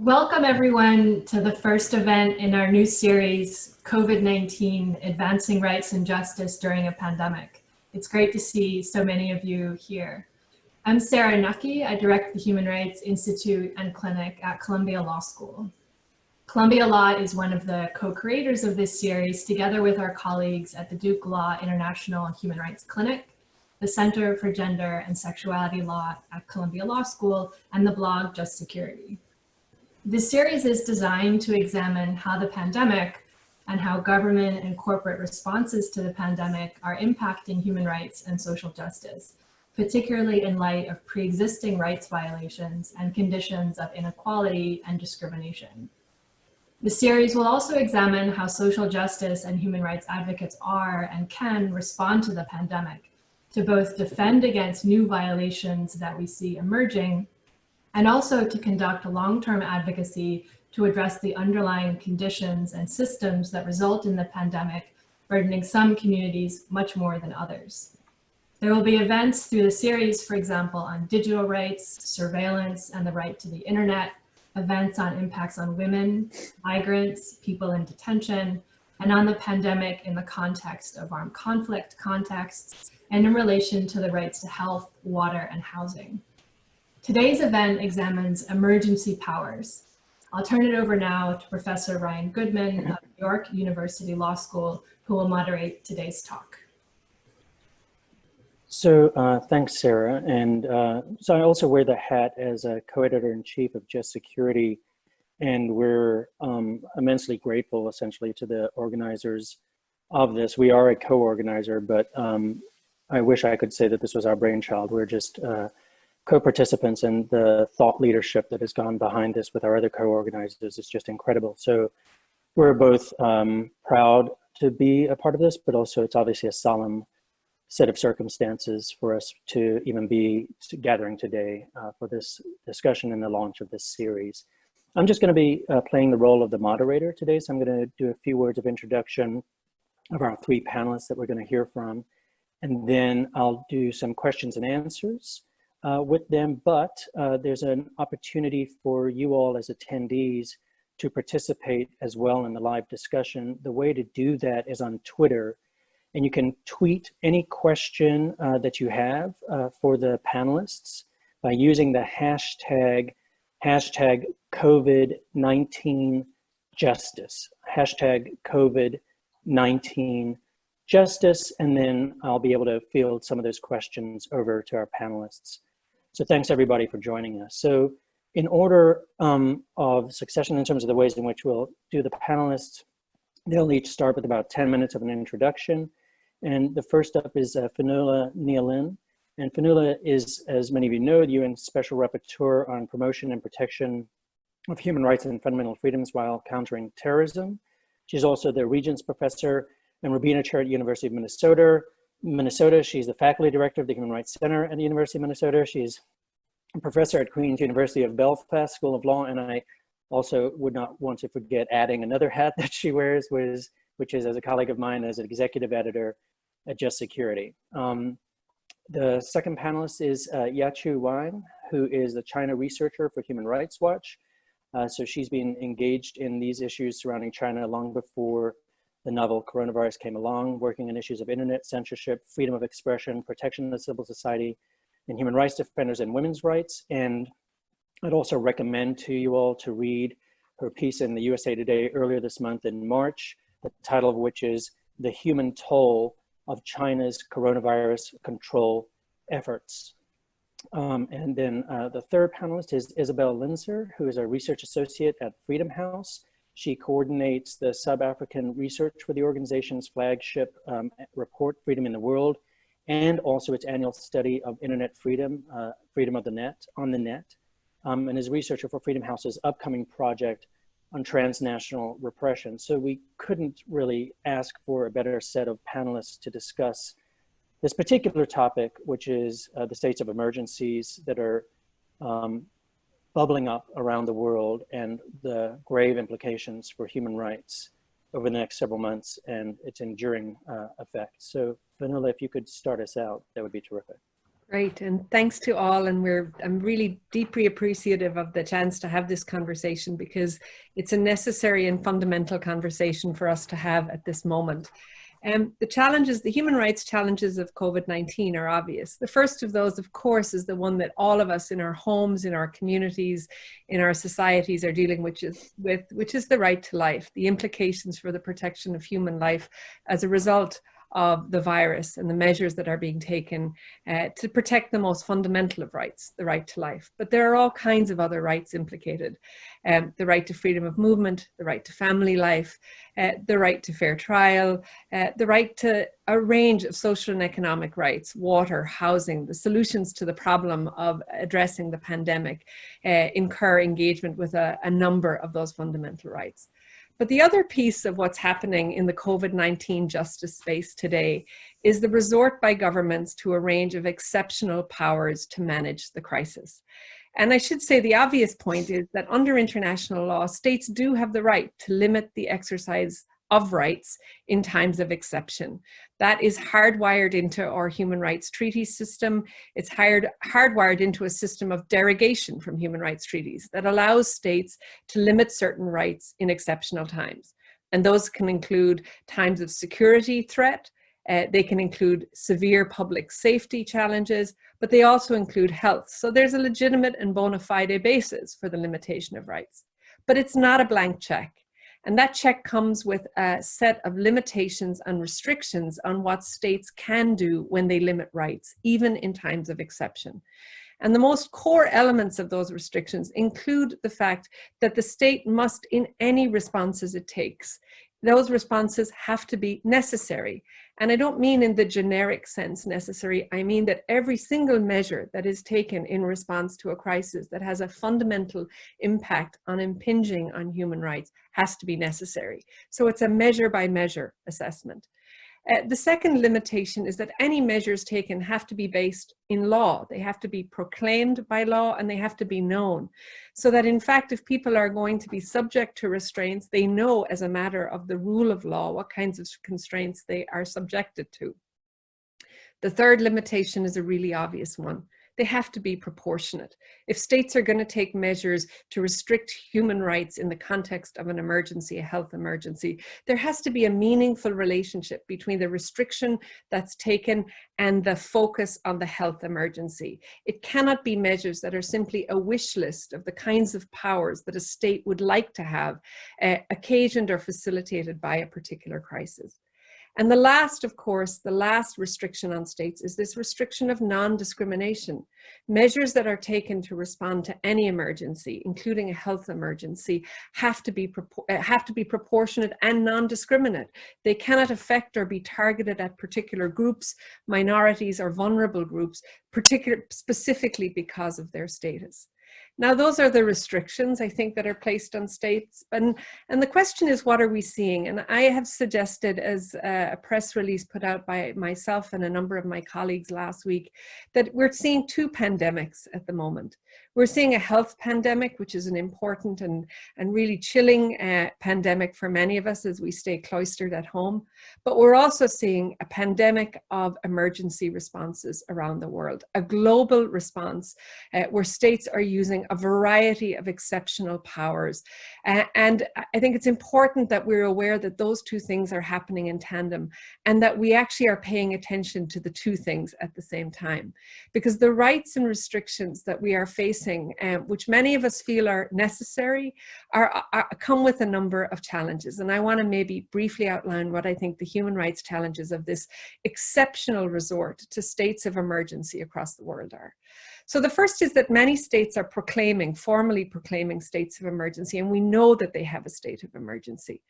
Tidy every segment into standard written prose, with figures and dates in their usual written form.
Welcome everyone to the first event in our new series, COVID-19, Advancing Rights and Justice During a Pandemic. It's great to see so many of you here. I'm Sarah Nucky. I direct the Human Rights Institute and Clinic at Columbia Law School. Columbia Law is one of the co-creators of this series, together with our colleagues at the Duke Law International Human Rights Clinic, the Center for Gender and Sexuality Law at Columbia Law School, and the blog Just Security. This series is designed to examine how the pandemic and how government and corporate responses to the pandemic are impacting human rights and social justice, particularly in light of pre-existing rights violations and conditions of inequality and discrimination. The series will also examine how social justice and human rights advocates are and can respond to the pandemic to both defend against new violations that we see emerging and also to conduct long-term advocacy to address the underlying conditions and systems that result in the pandemic, burdening some communities much more than others. There will be events through the series, for example, on digital rights, surveillance, and the right to the internet, events on impacts on women, migrants, people in detention, and on the pandemic in the context of armed conflict contexts, and in relation to the rights to health, water, and housing. Today's event examines emergency powers. I'll turn it over now to Professor Ryan Goodman of York University Law School, who will moderate today's talk. So thanks, Sarah. And so I also wear the hat as a co-editor-in-chief of Just Security, and we're immensely grateful, essentially, to the organizers of this. We are a co-organizer, but I wish I could say that this was our brainchild. We're just co-participants, and the thought leadership that has gone behind this with our other co-organizers is just incredible. So we're both proud to be a part of this, but also it's obviously a solemn set of circumstances for us to even be gathering today for this discussion and the launch of this series. I'm just going to be playing the role of the moderator today, so I'm going to do a few words of introduction of our three panelists that we're going to hear from, and then I'll do some questions and answers with them, but there's an opportunity for you all as attendees to participate as well in the live discussion. The way to do that is on Twitter, and you can tweet any question that you have for the panelists by using the hashtag COVID-19 justice, hashtag COVID-19 justice, and then I'll be able to field some of those questions over to our panelists. So thanks everybody for joining us. So in order of succession in terms of the ways in which we'll do the panelists, they'll each start with about 10 minutes of an introduction. And the first up is Fionnuala Ni Aolain. And Fionnuala is, as many of you know, the UN Special Rapporteur on promotion and protection of human rights and fundamental freedoms while countering terrorism. She's also the Regents Professor and Rabina Chair at University of Minnesota. She's the faculty director of the Human Rights Center at the University of Minnesota. She's a professor at Queen's University of Belfast School of Law, and I also would not want to forget adding another hat that she wears, which is as a colleague of mine as an executive editor at Just Security. The second panelist is Yaqiu Wang, who is the China researcher for Human Rights Watch. So she's been engaged in these issues surrounding China long before the novel coronavirus came along, working on issues of internet censorship, freedom of expression, protection of civil society, and human rights defenders and women's rights. And I'd also recommend to you all to read her piece in the USA Today earlier this month in March, the title of which is "The Human Toll of China's Coronavirus Control Efforts." And then the third panelist is Isabel Linzer, who is a research associate at Freedom House. She coordinates the Sub-African research for the organization's flagship report, Freedom in the World, and also its annual study of internet freedom, freedom of the net, on the net, and is a researcher for Freedom House's upcoming project on transnational repression. So we couldn't really ask for a better set of panelists to discuss this particular topic, which is the states of emergencies that are bubbling up around the world and the grave implications for human rights over the next several months and its enduring effect. So Fionnuala, if you could start us out, that would be terrific. Great, and thanks to all. And I'm really deeply appreciative of the chance to have this conversation, because it's a necessary and fundamental conversation for us to have at this moment. The challenges, the human rights challenges of COVID-19 are obvious. The first of those, of course, is the one that all of us in our homes, in our communities, in our societies are dealing with, which is the right to life, the implications for the protection of human life as a result of the virus and the measures that are being taken to protect the most fundamental of rights, the right to life. But there are all kinds of other rights implicated. The right to freedom of movement, the right to family life, the right to fair trial, the right to a range of social and economic rights, water, housing, the solutions to the problem of addressing the pandemic incur engagement with a number of those fundamental rights. But the other piece of what's happening in the COVID-19 justice space today is the resort by governments to a range of exceptional powers to manage the crisis. And I should say the obvious point is that under international law, states do have the right to limit the exercise of rights in times of exception. That is hardwired into our human rights treaty system. It's hardwired into a system of derogation from human rights treaties that allows states to limit certain rights in exceptional times. And those can include times of security threat, they can include severe public safety challenges, but they also include health. So there's a legitimate and bona fide basis for the limitation of rights. But it's not a blank check. And that check comes with a set of limitations and restrictions on what states can do when they limit rights, even in times of exception. And the most core elements of those restrictions include the fact that the state must, in any responses it takes, those responses have to be necessary. And I don't mean in the generic sense necessary, I mean that every single measure that is taken in response to a crisis that has a fundamental impact on impinging on human rights has to be necessary. So it's a measure by measure assessment. The second limitation is that any measures taken have to be based in law. They have to be proclaimed by law and they have to be known. So that in fact, if people are going to be subject to restraints, they know as a matter of the rule of law what kinds of constraints they are subjected to. The third limitation is a really obvious one. They have to be proportionate. If states are going to take measures to restrict human rights in the context of an emergency, a health emergency, there has to be a meaningful relationship between the restriction that's taken and the focus on the health emergency. It cannot be measures that are simply a wish list of the kinds of powers that a state would like to have occasioned or facilitated by a particular crisis. And the last, of course, the last restriction on states is this restriction of non-discrimination. Measures that are taken to respond to any emergency, including a health emergency, have to be proportionate and non-discriminate. They cannot affect or be targeted at particular groups, minorities, or vulnerable groups, specifically because of their status. Now, those are the restrictions, I think, that are placed on states. And the question is, what are we seeing? And I have suggested, as a press release put out by myself and a number of my colleagues last week, that we're seeing two pandemics at the moment. We're seeing a health pandemic, which is an important and really chilling pandemic for many of us as we stay cloistered at home. But we're also seeing a pandemic of emergency responses around the world, a global response where states are using a variety of exceptional powers. And I think it's important that we're aware that those two things are happening in tandem and that we actually are paying attention to the two things at the same time. Because the rights and restrictions that we are facing, which many of us feel are necessary, come with a number of challenges. And I want to maybe briefly outline what I think the human rights challenges of this exceptional resort to states of emergency across the world are. So the first is that many states are formally proclaiming states of emergency, and we know that they have a state of emergency.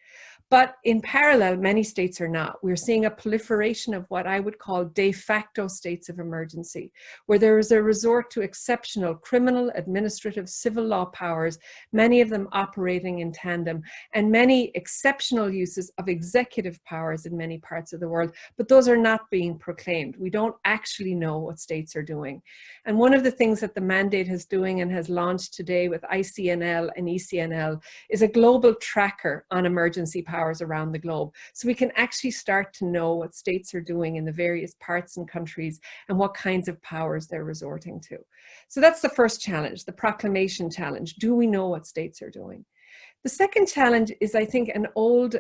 But in parallel, many states are not. We're seeing a proliferation of what I would call de facto states of emergency, where there is a resort to exceptional criminal, administrative, civil law powers, many of them operating in tandem, and many exceptional uses of executive powers in many parts of the world, but those are not being proclaimed. We don't actually know what states are doing. And one of the things that the mandate is doing and has launched today with ICNL and ECNL is a global tracker on emergency powers around the globe. So we can actually start to know what states are doing in the various parts and countries and what kinds of powers they're resorting to. So that's the first challenge, the proclamation challenge. Do we know what states are doing? The second challenge is, I think, an old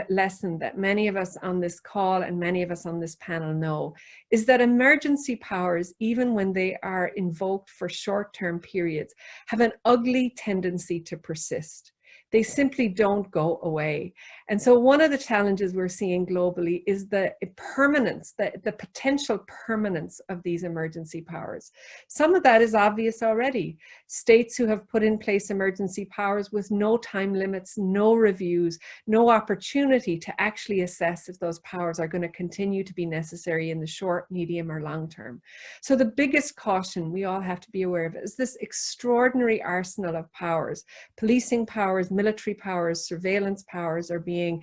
lesson that many of us on this call and many of us on this panel know, is that emergency powers, even when they are invoked for short-term periods, have an ugly tendency to persist. They simply don't go away. And so one of the challenges we're seeing globally is the permanence, the potential permanence of these emergency powers. Some of that is obvious already. States who have put in place emergency powers with no time limits, no reviews, no opportunity to actually assess if those powers are going to continue to be necessary in the short, medium, or long term. So the biggest caution we all have to be aware of is this extraordinary arsenal of powers, policing powers, military powers, surveillance powers are being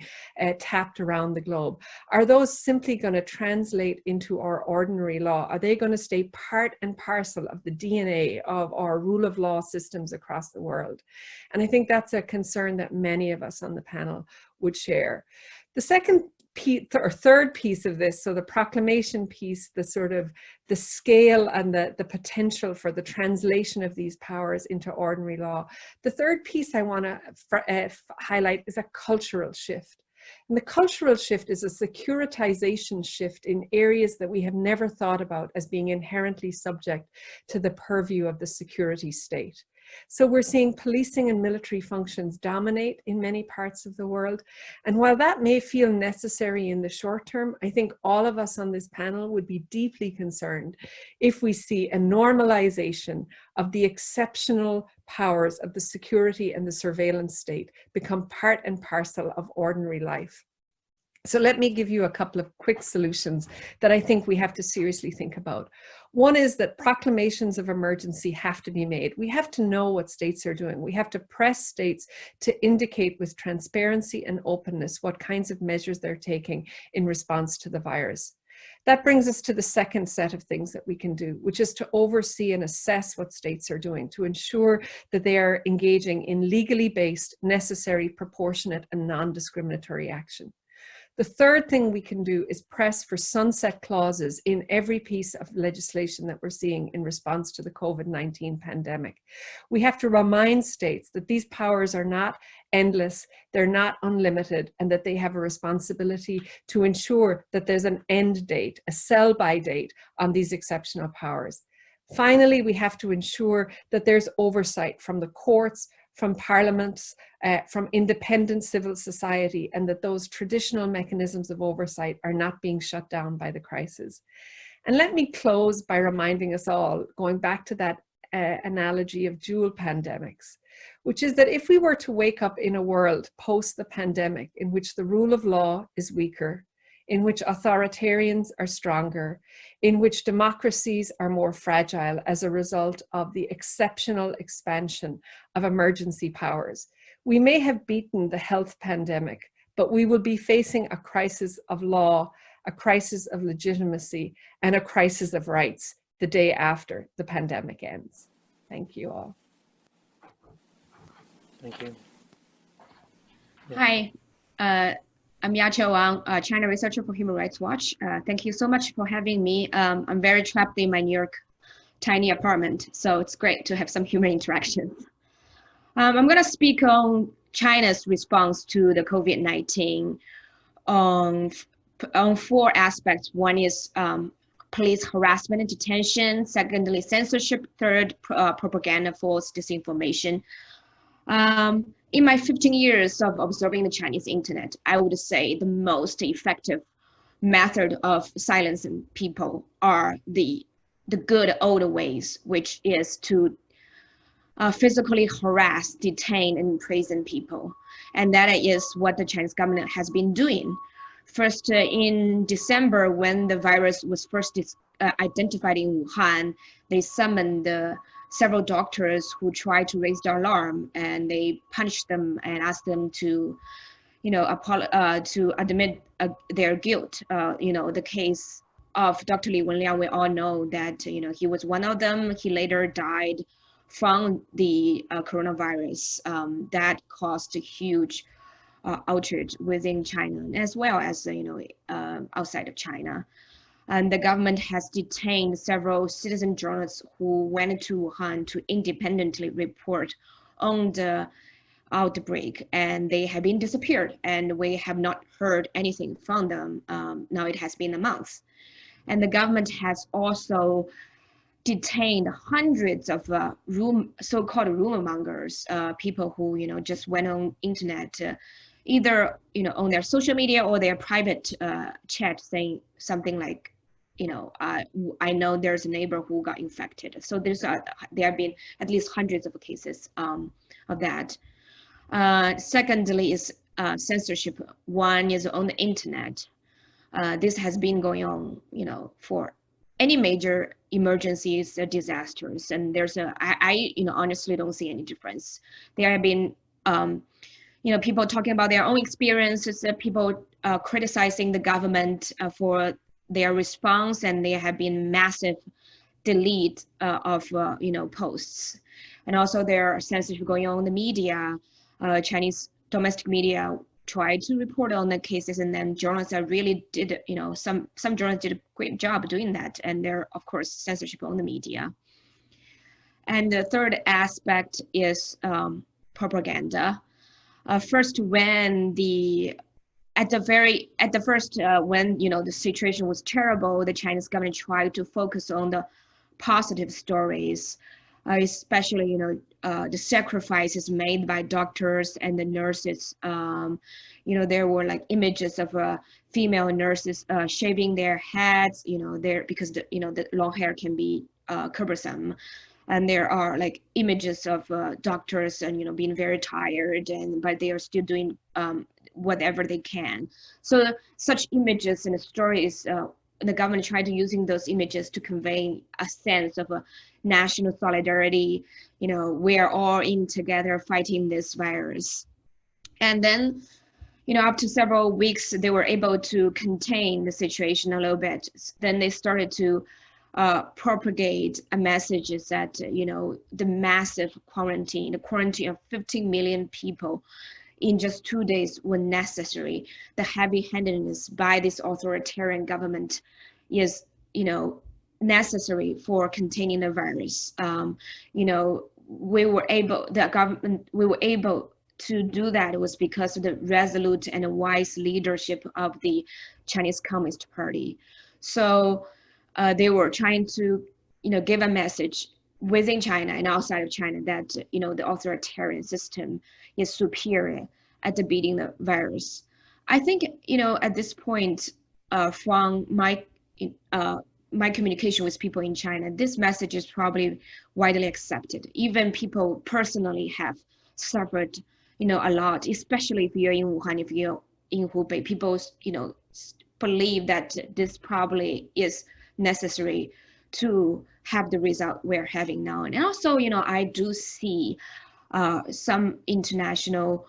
tapped around the globe. Are those simply going to translate into our ordinary law? Are they going to stay part and parcel of the DNA of our rule of law systems across the world? And I think that's a concern that many of us on the panel would share. The second or third piece of this, so the proclamation piece, the sort of the scale and the potential for the translation of these powers into ordinary law. The third piece I want to highlight is a cultural shift. And the cultural shift is a securitization shift in areas that we have never thought about as being inherently subject to the purview of the security state. So we're seeing policing and military functions dominate in many parts of the world. And while that may feel necessary in the short term, I think all of us on this panel would be deeply concerned if we see a normalization of the exceptional powers of the security and the surveillance state become part and parcel of ordinary life. So let me give you a couple of quick solutions that I think we have to seriously think about. One is that proclamations of emergency have to be made. We have to know what states are doing. We have to press states to indicate with transparency and openness what kinds of measures they're taking in response to the virus. That brings us to the second set of things that we can do, which is to oversee and assess what states are doing, to ensure that they are engaging in legally based, necessary, proportionate, and non-discriminatory action. The third thing we can do is press for sunset clauses in every piece of legislation that we're seeing in response to the COVID-19 pandemic. We have to remind states that these powers are not endless, they're not unlimited, and that they have a responsibility to ensure that there's an end date, a sell-by date on these exceptional powers. Finally, we have to ensure that there's oversight from the courts, from parliaments, from independent civil society, and that those traditional mechanisms of oversight are not being shut down by the crisis. And let me close by reminding us all, going back to that analogy of dual pandemics, which is that if we were to wake up in a world post the pandemic in which the rule of law is weaker, in which authoritarians are stronger, in which democracies are more fragile as a result of the exceptional expansion of emergency powers. We may have beaten the health pandemic, but we will be facing a crisis of law, a crisis of legitimacy, and a crisis of rights the day after the pandemic ends. Thank you all. Thank you. Yeah. Hi. I'm Yaqiu Wang, China researcher for Human Rights Watch. Thank you so much for having me. I'm very trapped in my New York tiny apartment, so it's great to have some human interaction. I'm going to speak on China's response to the COVID-19 on four aspects. One is police harassment and detention. Secondly, censorship. Third, propaganda, false disinformation. In my 15 years of observing the Chinese internet, I would say the most effective method of silencing people are the good old ways, which is to physically harass, detain, and imprison people. And that is what the Chinese government has been doing. First, in December, when the virus was first identified in Wuhan, they summoned several doctors who tried to raise the alarm, and they punished them and asked them to, to admit their guilt. The case of Dr. Li Wenliang, we all know that, he was one of them. He later died from the coronavirus that caused a huge outrage within China, as well as, outside of China. And the government has detained several citizen journalists who went to Wuhan to independently report on the outbreak, and they have been disappeared, and we have not heard anything from them. Now it has been a month. And the government has also detained hundreds of so-called rumor mongers, people who just went on internet, either on their social media or their private chat, saying something like, I know there's a neighbor who got infected. So there have been at least hundreds of cases of that. Secondly is censorship. One is on the internet. This has been going on, for any major emergencies or disasters. And I honestly don't see any difference. There have been, people talking about their own experiences, people criticizing the government for their response, and there have been massive delete of, posts. And also there are censorship going on in the media. Chinese domestic media tried to report on the cases, and then journalists really did, some journalists did a great job doing that. And there, of course, censorship on the media. And the third aspect is propaganda. First, when the situation was terrible, the Chinese government tried to focus on the positive stories, especially, the sacrifices made by doctors and the nurses. There were like images of female nurses shaving their heads, because the long hair can be cumbersome. And there are like images of doctors and, being very tired, but they are still doing whatever they can. So such images and stories, the government tried to using those images to convey a sense of a national solidarity. We are all in together fighting this virus. And then, after several weeks, they were able to contain the situation a little bit. Then they started to propagate a message that, the massive quarantine, the quarantine of 15 million people in just 2 days were necessary. The heavy-handedness by this authoritarian government is, necessary for containing the virus. We were able to do that. It was because of the resolute and wise leadership of the Chinese Communist Party. So they were trying to, give a message within China and outside of China that, the authoritarian system is superior at beating the virus. I think, at this point, from my communication with people in China, this message is probably widely accepted. Even people personally have suffered, a lot, especially if you're in Wuhan, if you're in Hubei. People, believe that this probably is necessary to have the result we're having now. And also, I do see some international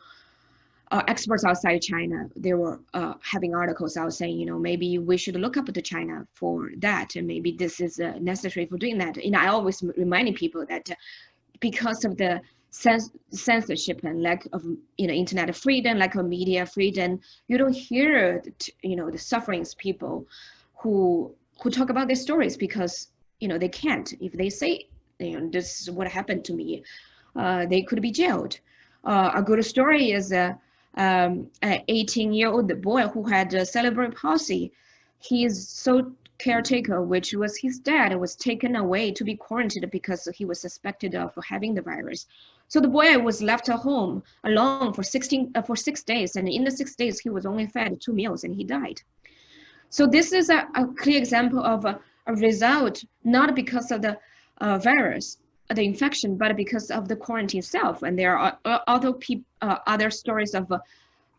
experts outside China, they were having articles out saying, maybe we should look up to China for that, and maybe this is necessary for doing that. I always reminding people that because of the censorship and lack of internet freedom, lack of media freedom, you don't hear the sufferings people who talk about their stories, because they can't. If they say this is what happened to me, they could be jailed. A good story is an 18-year-old boy who had cerebral palsy. His sole caretaker, which was his dad, was taken away to be quarantined because he was suspected of having the virus. So the boy was left at home alone for 6 days, and in the 6 days he was only fed 2 meals and he died. So this is a clear example of a result, not because of the virus, the infection, but because of the quarantine itself. And there are other stories of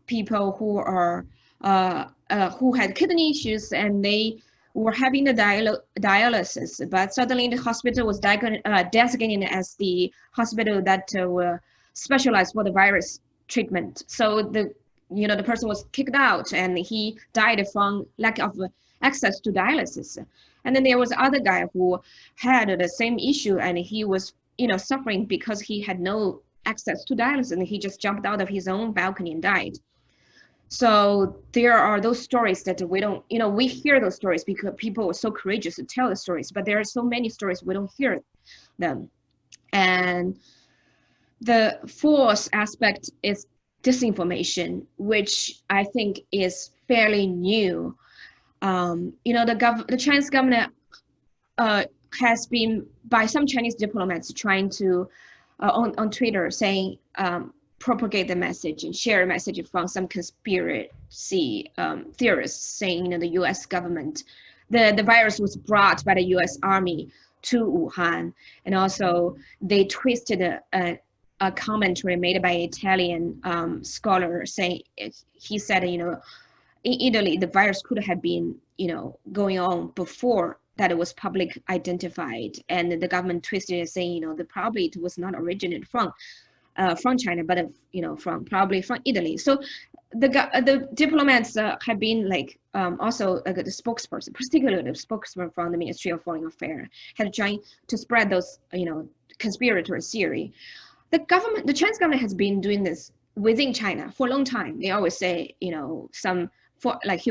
people who are who had kidney issues, and they were having the dialysis, but suddenly the hospital was designated as the hospital that were specialized for the virus treatment. So the person was kicked out, and he died from lack of access to dialysis. And then there was other guy who had the same issue, and he was, suffering because he had no access to dialysis, and he just jumped out of his own balcony and died. So there are those stories that we don't, we hear those stories because people are so courageous to tell the stories, but there are so many stories we don't hear them. And the fourth aspect is disinformation, which I think is fairly new. The Chinese government has been, by some Chinese diplomats, trying to, on Twitter, saying, propagate the message and share a message from some conspiracy theorists saying, the U.S. government, the virus was brought by the U.S. Army to Wuhan. And also they twisted a commentary made by an Italian scholar saying, he said, in Italy, the virus could have been, going on before that it was public identified, and the government twisted it saying, probably it was not originated from China, but probably from Italy. So the diplomats have been also the spokesperson, particularly the spokesman from the Ministry of Foreign Affairs, have tried to spread those conspiratorial theory. The Chinese government has been doing this within China for a long time. They always say, Human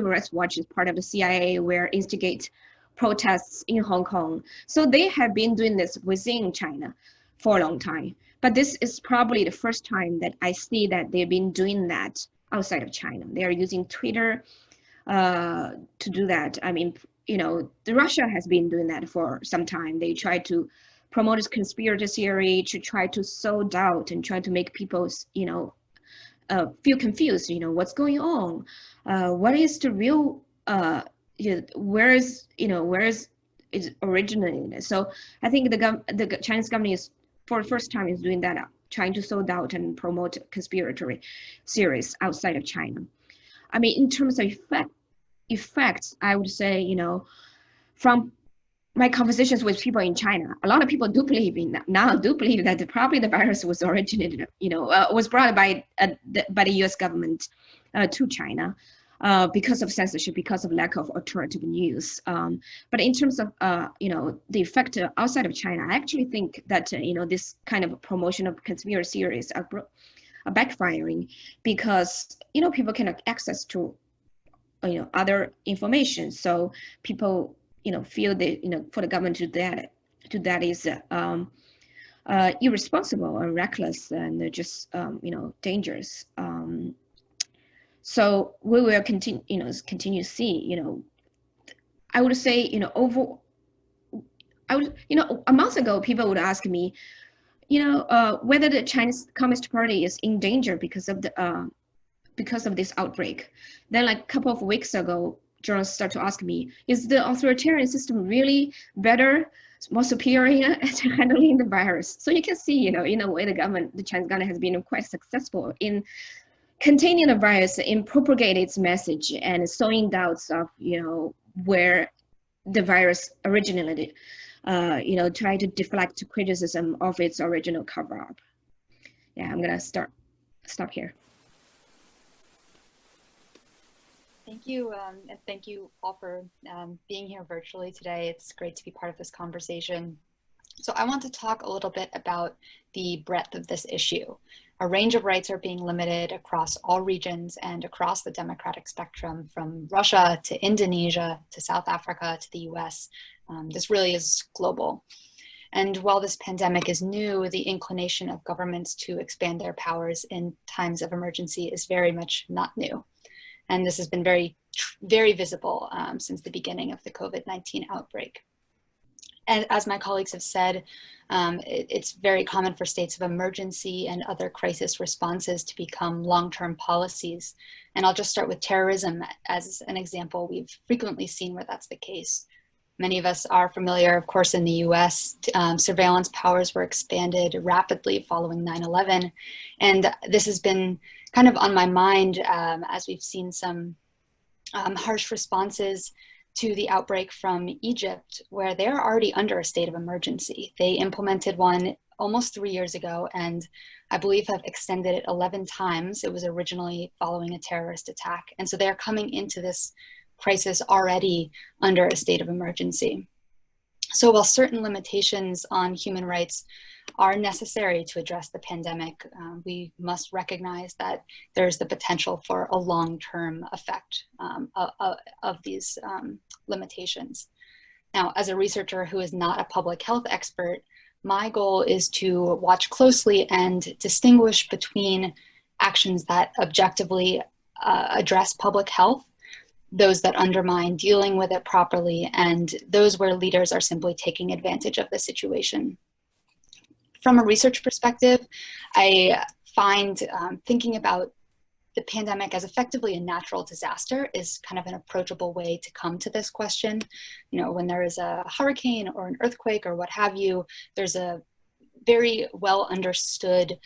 Rights Watch is part of the CIA, where instigate protests in Hong Kong. So they have been doing this within China for a long time. But this is probably the first time that I see that they've been doing that outside of China. They are using Twitter to do that. I mean, Russia has been doing that for some time. They try to promote this conspiracy theory, to try to sow doubt and try to make people, feel confused. What's going on? What is the real? Where is it originated? So I think the Chinese government is, for the first time, is doing that, trying to sow doubt and promote conspiracy theories outside of China. I mean, in terms of effects, I would say, from my conversations with people in China, a lot of people do believe that probably the virus was originated, was brought by the U.S. government to China. Because of censorship, because of lack of alternative news. But in terms of, the effect outside of China, I actually think that, this kind of promotion of conspiracy theories are backfiring, because, people can have access to, other information. So people, feel that, for the government to do that is irresponsible or reckless and just, dangerous. So we will continue to see, I would say, a month ago, people would ask me, whether the Chinese Communist Party is in danger because of this outbreak. Then, a couple of weeks ago, journalists start to ask me, is the authoritarian system really better, more superior at handling the virus? So you can see, in a way, the Chinese government has been quite successful in containing the virus, in propagating its message and sowing doubts of, where the virus originated, try to deflect criticism of its original cover-up. Yeah, I'm gonna stop here. Thank you, and thank you all for being here virtually today. It's great to be part of this conversation. So I want to talk a little bit about the breadth of this issue. A range of rights are being limited across all regions and across the democratic spectrum, from Russia to Indonesia to South Africa to the US. This really is global. And while this pandemic is new, the inclination of governments to expand their powers in times of emergency is very much not new. And this has been very, very visible since the beginning of the COVID-19 outbreak. And as my colleagues have said, it's very common for states of emergency and other crisis responses to become long-term policies. And I'll just start with terrorism as an example. We've frequently seen where that's the case. Many of us are familiar, of course, in the US, surveillance powers were expanded rapidly following 9/11. And this has been kind of on my mind as we've seen some harsh responses to the outbreak from Egypt, where they're already under a state of emergency. They implemented one almost 3 years ago, and I believe have extended it 11 times. It was originally following a terrorist attack. And so they're coming into this crisis already under a state of emergency. So while certain limitations on human rights are necessary to address the pandemic, we must recognize that there's the potential for a long-term effect of these limitations. Now, as a researcher who is not a public health expert, my goal is to watch closely and distinguish between actions that objectively address public health, those that undermine dealing with it properly, and those where leaders are simply taking advantage of the situation. From a research perspective, I find thinking about the pandemic as effectively a natural disaster is kind of an approachable way to come to this question. You know, when there is a hurricane or an earthquake or what have you, there's a very well understood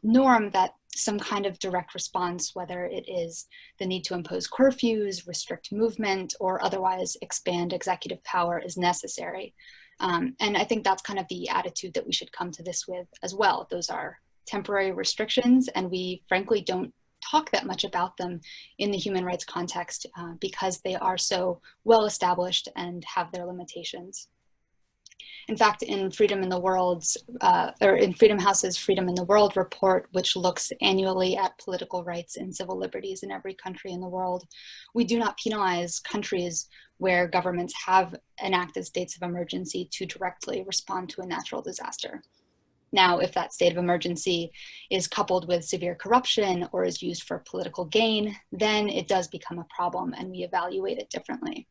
norm that some kind of direct response, whether it is the need to impose curfews, restrict movement, or otherwise expand executive power, is necessary. And I think that's kind of the attitude that we should come to this with as well. Those are temporary restrictions, and we frankly don't talk that much about them in the human rights context because they are so well established and have their limitations. In fact, in Freedom in the World's, or in Freedom House's Freedom in the World report, which looks annually at political rights and civil liberties in every country in the world, we do not penalize countries where governments have enacted states of emergency to directly respond to a natural disaster. Now, if that state of emergency is coupled with severe corruption or is used for political gain, then it does become a problem and we evaluate it differently.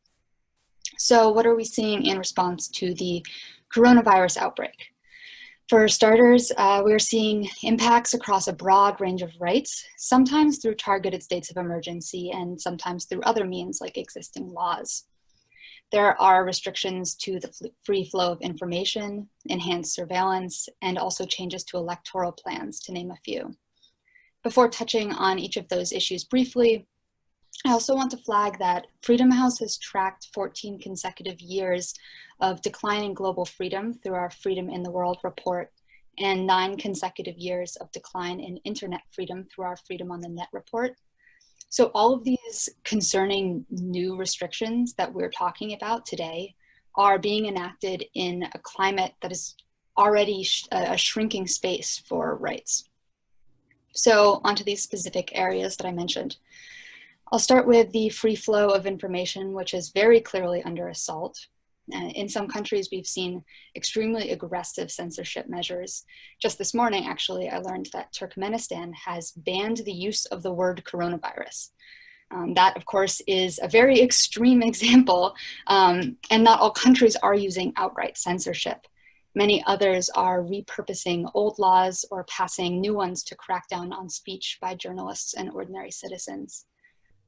So what are we seeing in response to the coronavirus outbreak? For starters, we're seeing impacts across a broad range of rights, sometimes through targeted states of emergency and sometimes through other means like existing laws. There are restrictions to the free flow of information, enhanced surveillance, and also changes to electoral plans, to name a few. Before touching on each of those issues briefly, I also want to flag that Freedom House has tracked 14 consecutive years of declining global freedom through our Freedom in the World report, and 9 consecutive years of decline in internet freedom through our Freedom on the Net report. So all of these concerning new restrictions that we're talking about today are being enacted in a climate that is already a shrinking space for rights. So onto these specific areas that I mentioned. I'll start with the free flow of information, which is very clearly under assault. In some countries, we've seen extremely aggressive censorship measures. Just this morning, actually, I learned that Turkmenistan has banned the use of the word coronavirus. That, of course, is a very extreme example, and not all countries are using outright censorship. Many others are repurposing old laws or passing new ones to crack down on speech by journalists and ordinary citizens.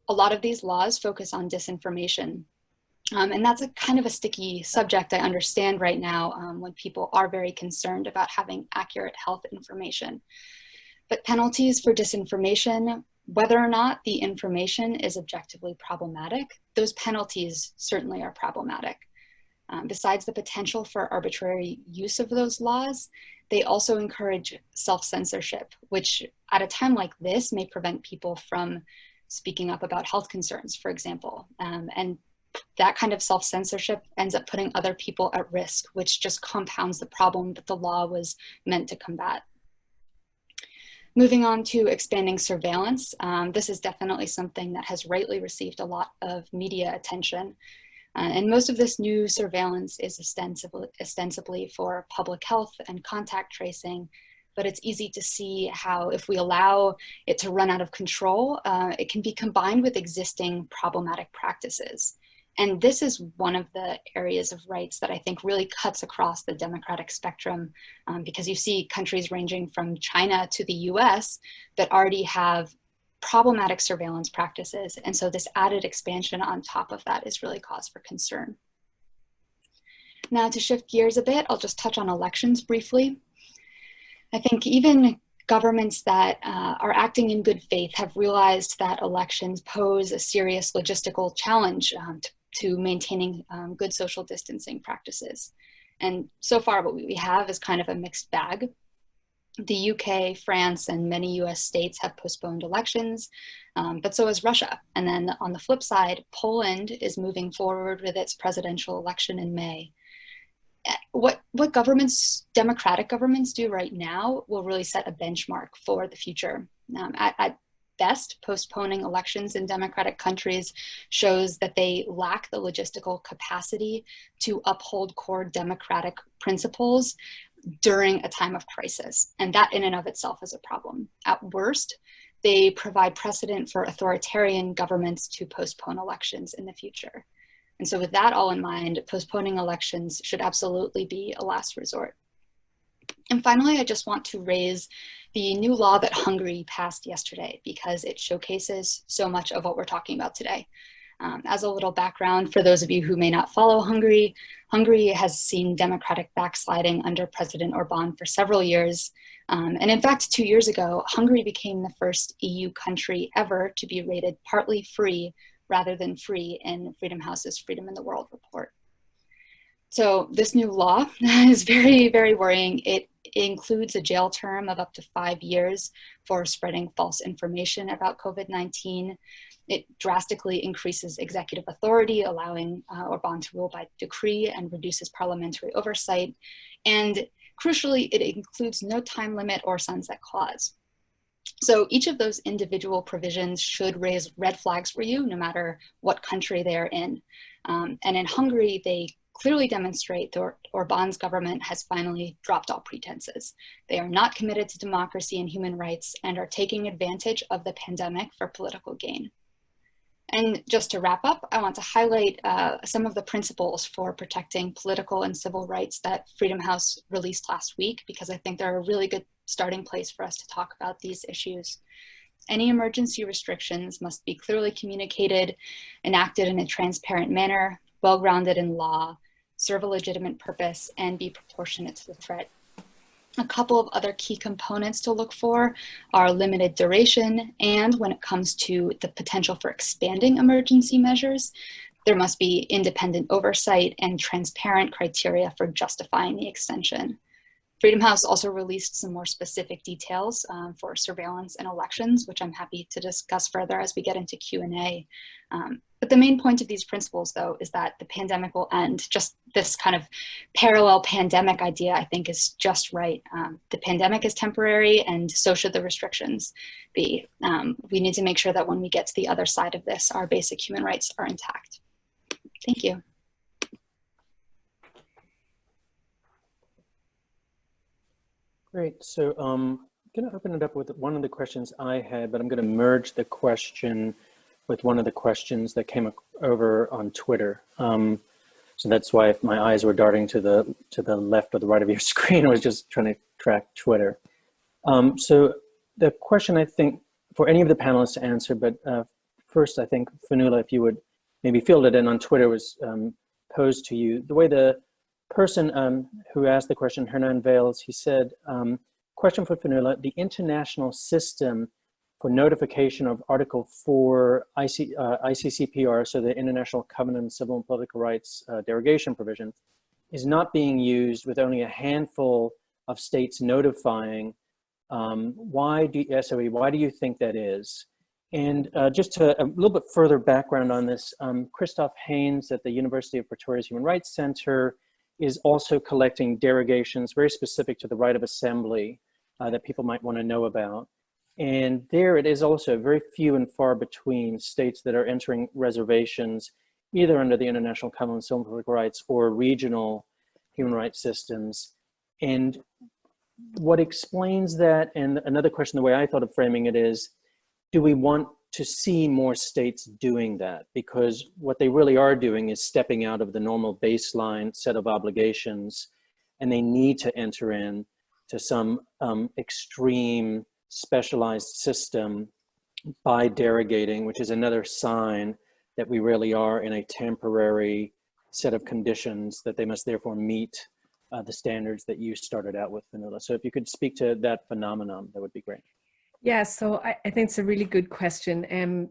A lot of these laws focus on disinformation. And that's a kind of a sticky subject, I understand right now, when people are very concerned about having accurate health information. But penalties for disinformation, whether or not the information is objectively problematic, those penalties certainly are problematic. Besides the potential for arbitrary use of those laws, they also encourage self-censorship, which at a time like this may prevent people from speaking up about health concerns, for example. And that kind of self-censorship ends up putting other people at risk, which just compounds the problem that the law was meant to combat. Moving on to expanding surveillance, this is definitely something that has rightly received a lot of media attention. And most of this new surveillance is ostensibly for public health and contact tracing, but it's easy to see how if we allow it to run out of control, it can be combined with existing problematic practices. And this is one of the areas of rights that I think really cuts across the democratic spectrum, because you see countries ranging from China to the US that already have problematic surveillance practices. And so this added expansion on top of that is really cause for concern. Now to shift gears a bit, I'll just touch on elections briefly. I think even governments that are acting in good faith have realized that elections pose a serious logistical challenge to maintaining good social distancing practices. And so far what we have is kind of a mixed bag. The UK, France, and many US states have postponed elections, but so has Russia. And then on the flip side, Poland is moving forward with its presidential election in May. What governments, democratic governments, do right now will really set a benchmark for the future. At best, postponing elections in democratic countries shows that they lack the logistical capacity to uphold core democratic principles during a time of crisis. And that in and of itself is a problem. At worst, they provide precedent for authoritarian governments to postpone elections in the future. And so with that all in mind, postponing elections should absolutely be a last resort. And finally, I just want to raise the new law that Hungary passed yesterday because it showcases so much of what we're talking about today. As a little background, for those of you who may not follow Hungary, Hungary has seen democratic backsliding under President Orbán for several years. And in fact, 2 years ago, Hungary became the first EU country ever to be rated partly free rather than free in Freedom House's Freedom in the World report. So this new law is very, very worrying. It includes a jail term of up to 5 years for spreading false information about COVID-19. It drastically increases executive authority, allowing Orbán to rule by decree, and reduces parliamentary oversight. And crucially, it includes no time limit or sunset clause. So each of those individual provisions should raise red flags for you, no matter what country they're in. And in Hungary, they clearly demonstrate that Orbán's government has finally dropped all pretenses. They are not committed to democracy and human rights and are taking advantage of the pandemic for political gain. And just to wrap up, I want to highlight some of the principles for protecting political and civil rights that Freedom House released last week, because I think they're a really good starting place for us to talk about these issues. Any emergency restrictions must be clearly communicated, enacted in a transparent manner, well-grounded in law, serve a legitimate purpose, and be proportionate to the threat. A couple of other key components to look for are limited duration, and when it comes to the potential for expanding emergency measures, there must be independent oversight and transparent criteria for justifying the extension. Freedom House also released some more specific details for surveillance and elections, which I'm happy to discuss further as we get into Q&A. But the main point of these principles, though, is that the pandemic will end. Just this kind of parallel pandemic idea, I think, is just right. The pandemic is temporary, and so should the restrictions be. We need to make sure that when we get to the other side of this, our basic human rights are intact. Thank you. Great. So I'm going to open it up with one of the questions I had, but I'm going to merge the question with one of the questions that came over on Twitter. So that's why if my eyes were darting to the left or the right of your screen, I was just trying to track Twitter. So the question, I think, for any of the panelists to answer, but first, I think, Fionnuala, if you would maybe field it in on Twitter, was posed to you. The way the person who asked the question, Hernan Vales, he said, question for Fionnuala: the international system for notification of Article 4 ICCPR, so the International Covenant on Civil and Political Rights derogation provision, is not being used with only a handful of states notifying. Why do you think that is? And just to a little bit further background on this, Christoph Haynes at the University of Pretoria's Human Rights Center is also collecting derogations very specific to the right of assembly that people might want to know about. And there it is also very few and far between states that are entering reservations, either under the International Covenant on Civil and Political Rights or regional human rights systems. And what explains that, and another question, the way I thought of framing it is, do we want to see more states doing that? Because what they really are doing is stepping out of the normal baseline set of obligations, and they need to enter in to some extreme specialized system by derogating, which is another sign that we really are in a temporary set of conditions that they must therefore meet the standards that you started out with, Fionnuala. So if you could speak to that phenomenon, that would be great. Yeah, so I think it's a really good question.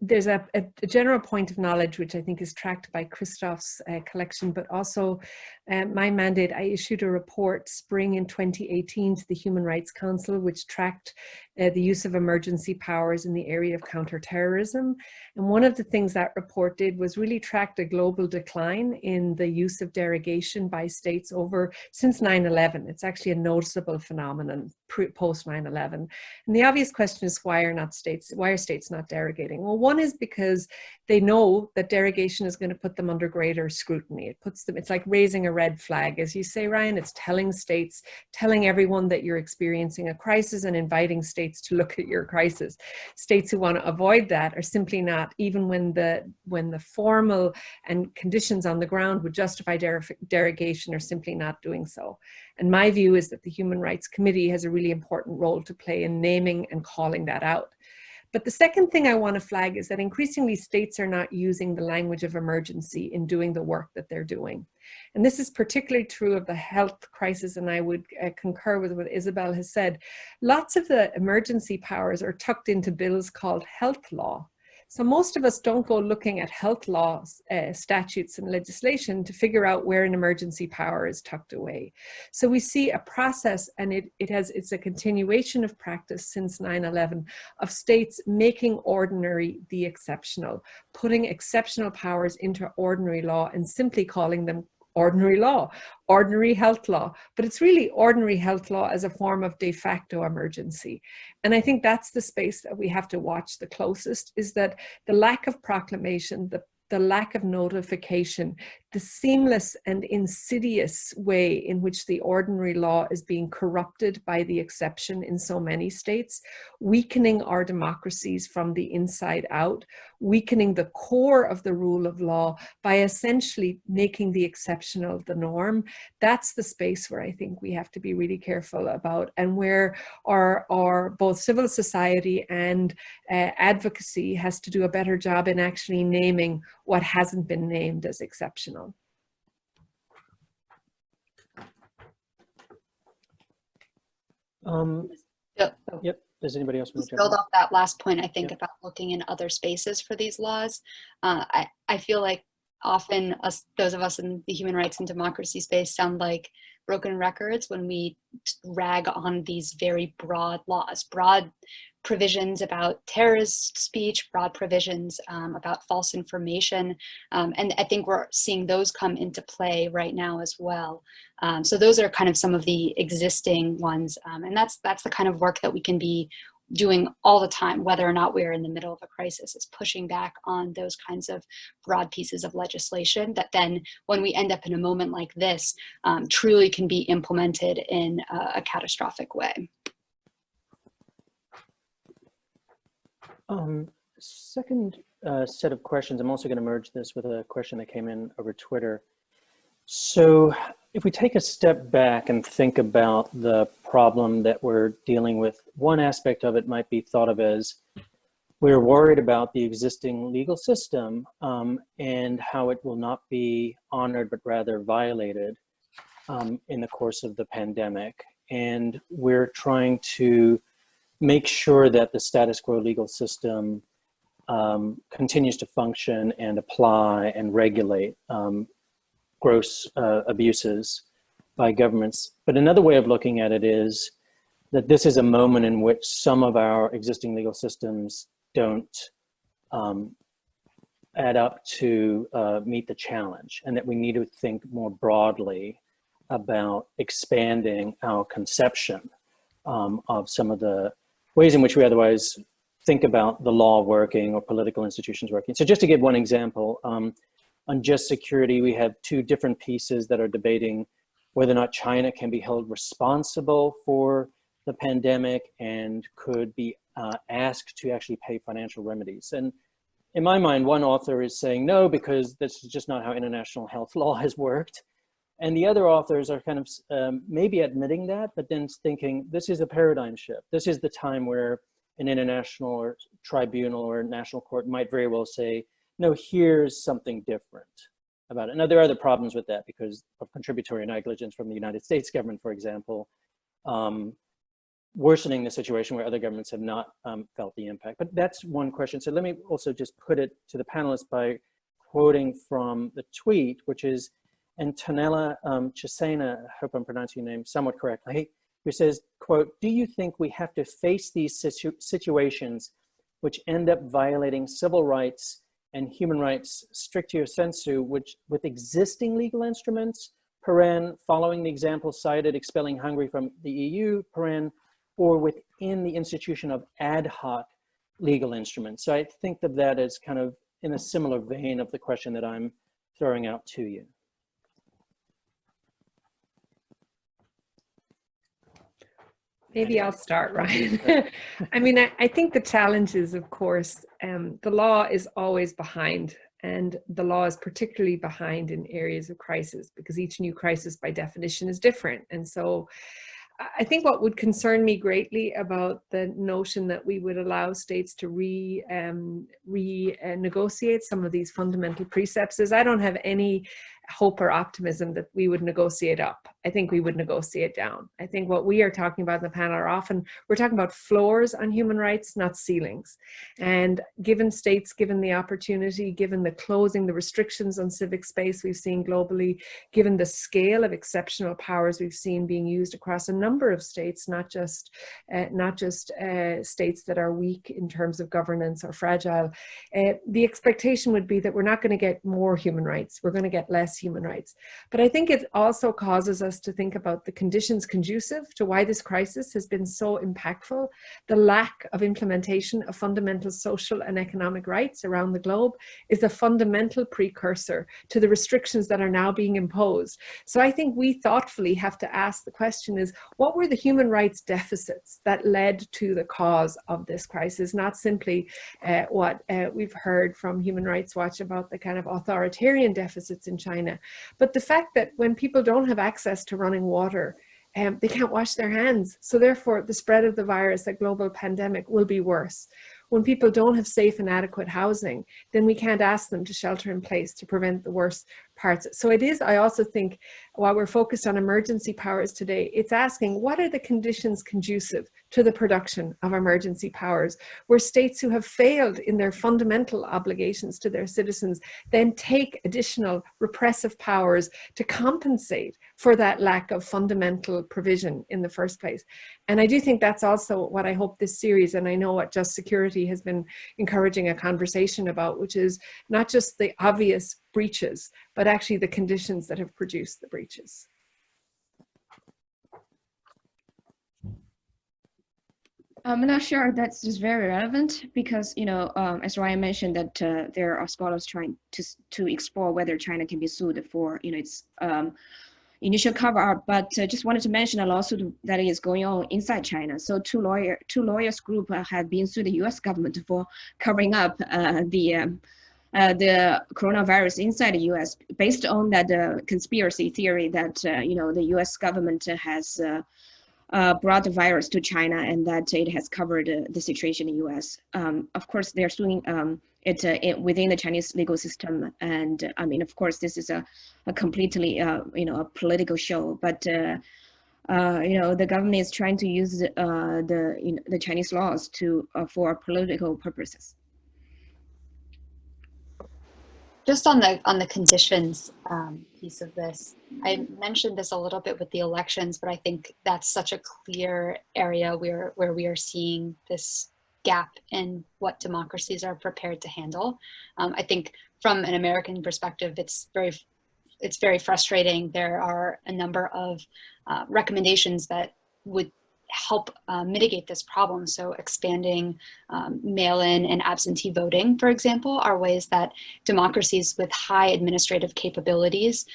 There's a general point of knowledge, which I think is tracked by Christoph's collection, but also my mandate, I issued a report spring in 2018 to the Human Rights Council, which tracked the use of emergency powers in the area of counterterrorism. And one of the things that report did was really track a global decline in the use of derogation by states since 9/11. It's actually a noticeable phenomenon post 9/11. And the obvious question is, why are states not derogating? Well, one is because they know that derogation is going to put them under greater scrutiny. It's like raising a red flag, as you say, Ryan. It's telling everyone that you're experiencing a crisis and inviting states to look at your crisis. States who want to avoid that are simply not, even when the formal and conditions on the ground would justify derogation, are simply not doing so. And my view is that the Human Rights Committee has a really important role to play in naming and calling that out. But the second thing I want to flag is that increasingly states are not using the language of emergency in doing the work that they're doing. And this is particularly true of the health crisis, and I would concur with what Isabel has said. Lots of the emergency powers are tucked into bills called health law. So most of us don't go looking at health laws, statutes and legislation to figure out where an emergency power is tucked away. So we see a process, and it's a continuation of practice since 9/11 of states making ordinary the exceptional, putting exceptional powers into ordinary law and simply calling them ordinary law, ordinary health law, but it's really ordinary health law as a form of de facto emergency. And I think that's the space that we have to watch the closest, is that the lack of proclamation, the lack of notification, the seamless and insidious way in which the ordinary law is being corrupted by the exception in so many states, weakening our democracies from the inside out, weakening the core of the rule of law by essentially making the exceptional the norm. That's the space where I think we have to be really careful about, and where our both civil society and advocacy has to do a better job in actually naming what hasn't been named as exceptional. Yep. Does anybody else want to build off that last point? I think about looking in other spaces for these laws. I feel like often those of us in the human rights and democracy space sound like broken records when we rag on these very broad laws, broad provisions about terrorist speech, broad provisions about false information. And I think we're seeing those come into play right now as well. So those are kind of some of the existing ones. And that's the kind of work that we can be doing all the time, whether or not we're in the middle of a crisis, is pushing back on those kinds of broad pieces of legislation that then, when we end up in a moment like this, truly can be implemented in a catastrophic way. Second set of questions, I'm also going to merge this with a question that came in over Twitter. So if we take a step back and think about the problem that we're dealing with, one aspect of it might be thought of as we're worried about the existing legal system and how it will not be honored but rather violated in the course of the pandemic. And we're trying to make sure that the status quo legal system continues to function and apply and regulate gross abuses by governments. But another way of looking at it is that this is a moment in which some of our existing legal systems don't add up to meet the challenge, and that we need to think more broadly about expanding our conception of some of the ways in which we otherwise think about the law working or political institutions working. So just to give one example, on just security, we have two different pieces that are debating whether or not China can be held responsible for the pandemic and could be asked to actually pay financial remedies. And in my mind, one author is saying no, because this is just not how international health law has worked. And the other authors are kind of maybe admitting that, but then thinking this is a paradigm shift. This is the time where an international or tribunal or national court might very well say, no, here's something different about it. Now, there are other problems with that because of contributory negligence from the United States government, for example, worsening the situation where other governments have not felt the impact. But that's one question. So let me also just put it to the panelists by quoting from the tweet, which is, and Tonella Chisena, I hope I'm pronouncing your name somewhat correctly, who says, quote, "Do you think we have to face these situations which end up violating civil rights and human rights stricto sensu, which with existing legal instruments, following the example cited, expelling Hungary from the EU, or within the institution of ad hoc legal instruments?" So I think of that as kind of in a similar vein of the question that I'm throwing out to you. Maybe I'll start, Ryan. I mean, I think the challenge is, of course, the law is always behind, and the law is particularly behind in areas of crisis because each new crisis by definition is different. And so I think what would concern me greatly about the notion that we would allow states to renegotiate some of these fundamental precepts is I don't have any hope or optimism that we would negotiate up. I think we would negotiate down. I think what we are talking about in the panel are often, we're talking about floors on human rights, not ceilings. And given states, given the opportunity, given the closing, the restrictions on civic space we've seen globally, given the scale of exceptional powers we've seen being used across a number of states, not just states that are weak in terms of governance or fragile, the expectation would be that we're not going to get more human rights, we're going to get less human rights. But I think it also causes us to think about the conditions conducive to why this crisis has been so impactful. The lack of implementation of fundamental social and economic rights around the globe is a fundamental precursor to the restrictions that are now being imposed. So I think we thoughtfully have to ask the question is, what were the human rights deficits that led to the cause of this crisis? Not simply what we've heard from Human Rights Watch about the kind of authoritarian deficits in China, but the fact that when people don't have access to running water, they can't wash their hands. So therefore, the spread of the virus, the global pandemic, will be worse. When people don't have safe and adequate housing, then we can't ask them to shelter in place to prevent the worst parts. So it is, I also think, while we're focused on emergency powers today, it's asking what are the conditions conducive to the production of emergency powers, where states who have failed in their fundamental obligations to their citizens then take additional repressive powers to compensate for that lack of fundamental provision in the first place. And I do think that's also what I hope this series, and I know what Just Security has been encouraging a conversation about, which is not just the obvious breaches, but actually the conditions that have produced the breaches. I'm not sure that's just very relevant because, you know, as Ryan mentioned, that there are scholars trying to explore whether China can be sued for, you know, its initial cover-up, but just wanted to mention a lawsuit that is going on inside China. So two lawyers group have been sued the U.S. government for covering up the coronavirus inside the U.S. based on that conspiracy theory that you know, the U.S. government has brought the virus to China and that it has covered the situation in the U.S. Of course, they're suing it within the Chinese legal system, and I mean, of course, this is a completely you know, a political show, but you know, the government is trying to use the Chinese laws to for political purposes. Just on the conditions piece of this, I mentioned this a little bit with the elections, but I think that's such a clear area where we are seeing this gap in what democracies are prepared to handle. I think from an American perspective, it's very frustrating. There are a number of recommendations that would help mitigate this problem. So expanding mail-in and absentee voting, for example, are ways that democracies with high administrative capabilities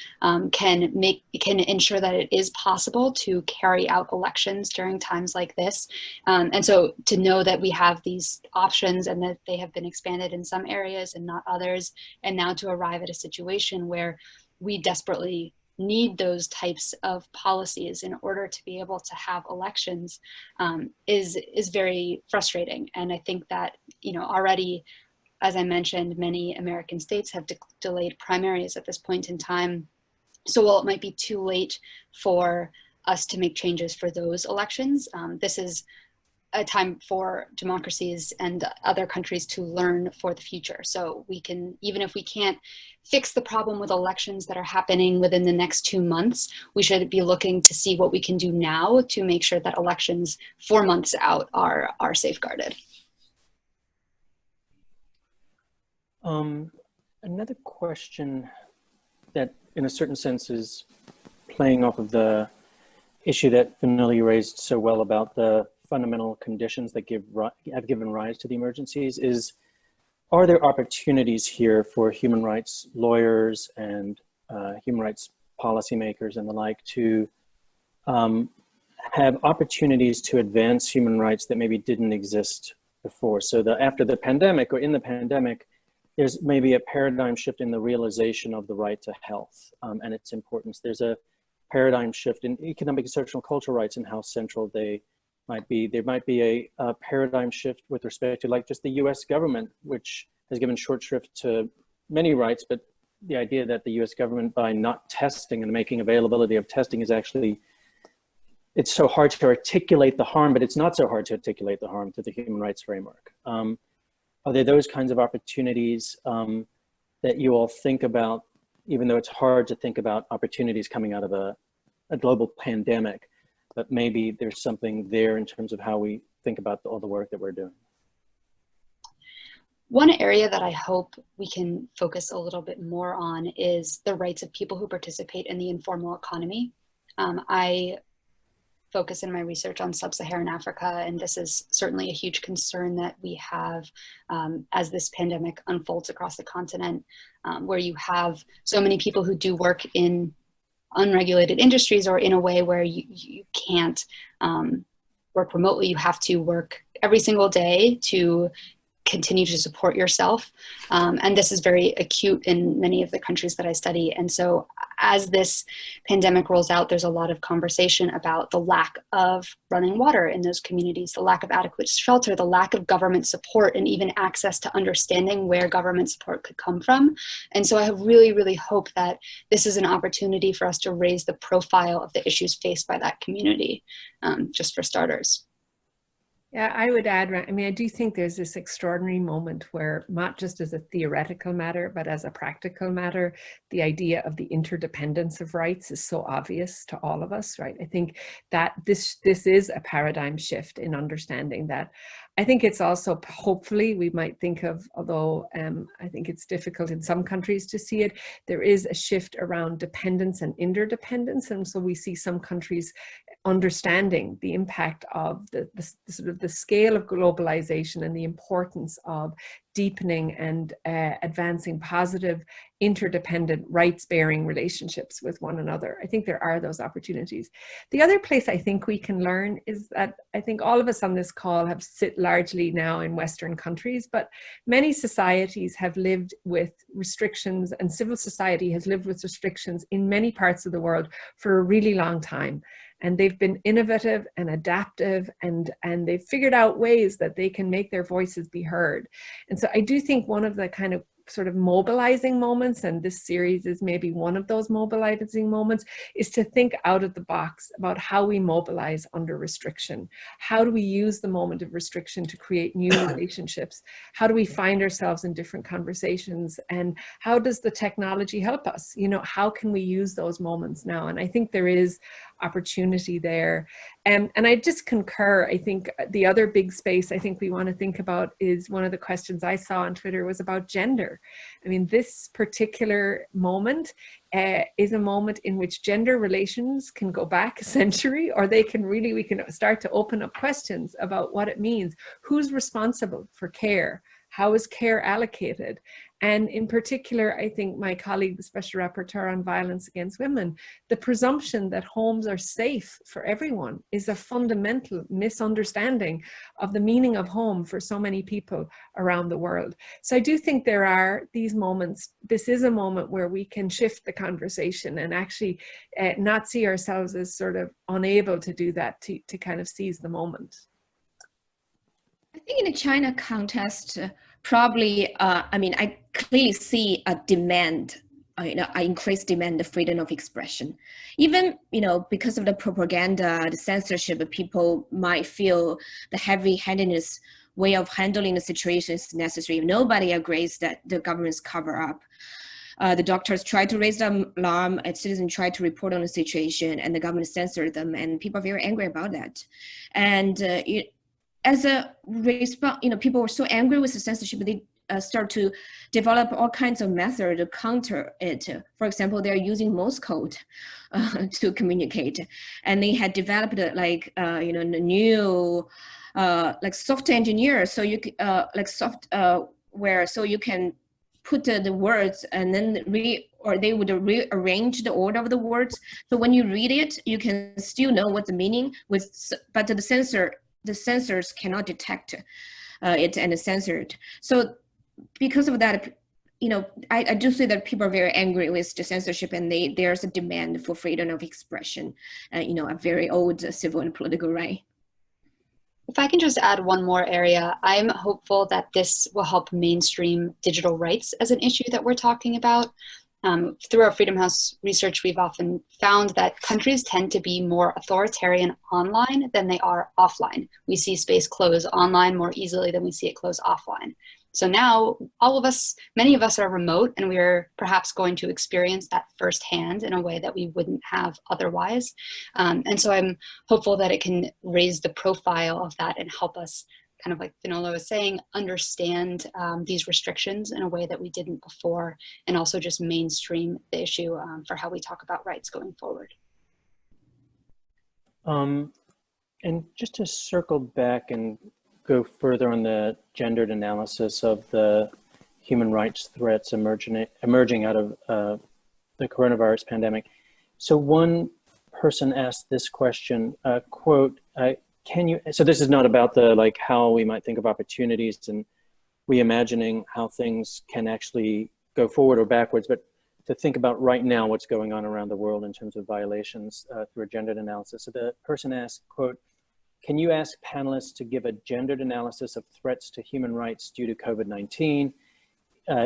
can ensure that it is possible to carry out elections during times like this. And so to know that we have these options and that they have been expanded in some areas and not others, and now to arrive at a situation where we desperately need those types of policies in order to be able to have elections is very frustrating. And I think that, you know, already, as I mentioned, many American states have delayed primaries at this point in time. So while it might be too late for us to make changes for those elections, this is a time for democracies and other countries to learn for the future. So we can, even if we can't fix the problem with elections that are happening within the next 2 months, we should be looking to see what we can do now to make sure that elections 4 months out are safeguarded. Another question that in a certain sense is playing off of the issue that Fionnuala raised so well about the fundamental conditions that have given rise to the emergencies is, are there opportunities here for human rights lawyers and human rights policymakers and the like to have opportunities to advance human rights that maybe didn't exist before? So after the pandemic or in the pandemic, there's maybe a paradigm shift in the realization of the right to health and its importance. There's a paradigm shift in economic, social, and cultural rights and how central they might be. There might be a paradigm shift with respect to like just the US government, which has given short shrift to many rights, but the idea that the US government, by not testing and making availability of testing, is actually, it's so hard to articulate the harm, but it's not so hard to articulate the harm to the human rights framework. Are there those kinds of opportunities that you all think about, even though it's hard to think about opportunities coming out of a global pandemic, but maybe there's something there in terms of how we think about all the work that we're doing? One area that I hope we can focus a little bit more on is the rights of people who participate in the informal economy. I focus in my research on sub-Saharan Africa, and this is certainly a huge concern that we have as this pandemic unfolds across the continent, where you have so many people who do work in unregulated industries or in a way where you can't work remotely. You have to work every single day to continue to support yourself. And this is very acute in many of the countries that I study. And so as this pandemic rolls out, there's a lot of conversation about the lack of running water in those communities, the lack of adequate shelter, the lack of government support, and even access to understanding where government support could come from. And so I really, really hope that this is an opportunity for us to raise the profile of the issues faced by that community, just for starters. Yeah, I would add, I mean, I do think there's this extraordinary moment where, not just as a theoretical matter, but as a practical matter, the idea of the interdependence of rights is so obvious to all of us, right? I think that this is a paradigm shift in understanding that. I think it's also, hopefully, we might think of, although I think it's difficult in some countries to see it, there is a shift around dependence and interdependence. And so we see some countries understanding the impact of the sort of the scale of globalization and the importance of deepening and advancing positive, interdependent, rights-bearing relationships with one another. I think there are those opportunities. The other place I think we can learn is that I think all of us on this call have sit largely now in Western countries, but many societies have lived with restrictions, and civil society has lived with restrictions in many parts of the world for a really long time. And they've been innovative and adaptive, and they've figured out ways that they can make their voices be heard. And so I do think one of the kind of sort of mobilizing moments, and this series is maybe one of those mobilizing moments, is to think out of the box about how we mobilize under restriction. How do we use the moment of restriction to create new relationships? How do we find ourselves in different conversations? And how does the technology help us? You know, how can we use those moments now? And I think there is opportunity there. And I just concur. I think the other big space I think we want to think about is, one of the questions I saw on Twitter was about gender. I mean, this particular moment is a moment in which gender relations can go back a century, or they can really, we can start to open up questions about what it means. Who's responsible for care? How is care allocated? And in particular, I think my colleague, the Special Rapporteur on Violence Against Women, the presumption that homes are safe for everyone is a fundamental misunderstanding of the meaning of home for so many people around the world. So I do think there are these moments. This is a moment where we can shift the conversation and actually not see ourselves as sort of unable to do that, to kind of seize the moment. I think in the China context, probably, I mean, I clearly see a demand increased demand of freedom of expression. Even, because of the propaganda, the censorship, people might feel the heavy-handedness way of handling the situation is necessary. Nobody agrees that the government's cover up. The doctors try to raise the alarm, and citizens try to report on the situation, and the government censored them, and people are very angry about that. And as a response, people were so angry with the censorship, they start to develop all kinds of methods to counter it. For example, they're using Morse code to communicate, and they had developed new software engineers, so you software, so you can put the words and then they would rearrange the order of the words. So when you read it, you can still know what the meaning was, but the censors cannot detect it and censor it. So because of that, I do see that people are very angry with the censorship, and there's a demand for freedom of expression, a very old civil and political right. If I can just add one more area, I'm hopeful that this will help mainstream digital rights as an issue that we're talking about. Through our Freedom House research, we've often found that countries tend to be more authoritarian online than they are offline. We see space close online more easily than we see it close offline. So now many of us are remote, and we're perhaps going to experience that firsthand in a way that we wouldn't have otherwise. And so I'm hopeful that it can raise the profile of that and help us, kind of like Fionnuala was saying, understand these restrictions in a way that we didn't before, and also just mainstream the issue for how we talk about rights going forward. And just to circle back and go further on the gendered analysis of the human rights threats emerging out of the coronavirus pandemic. So one person asked this question, quote, so this is not about how we might think of opportunities and reimagining how things can actually go forward or backwards, but to think about right now what's going on around the world in terms of violations through a gendered analysis. So the person asked, quote, "Can you ask panelists to give a gendered analysis of threats to human rights due to COVID-19,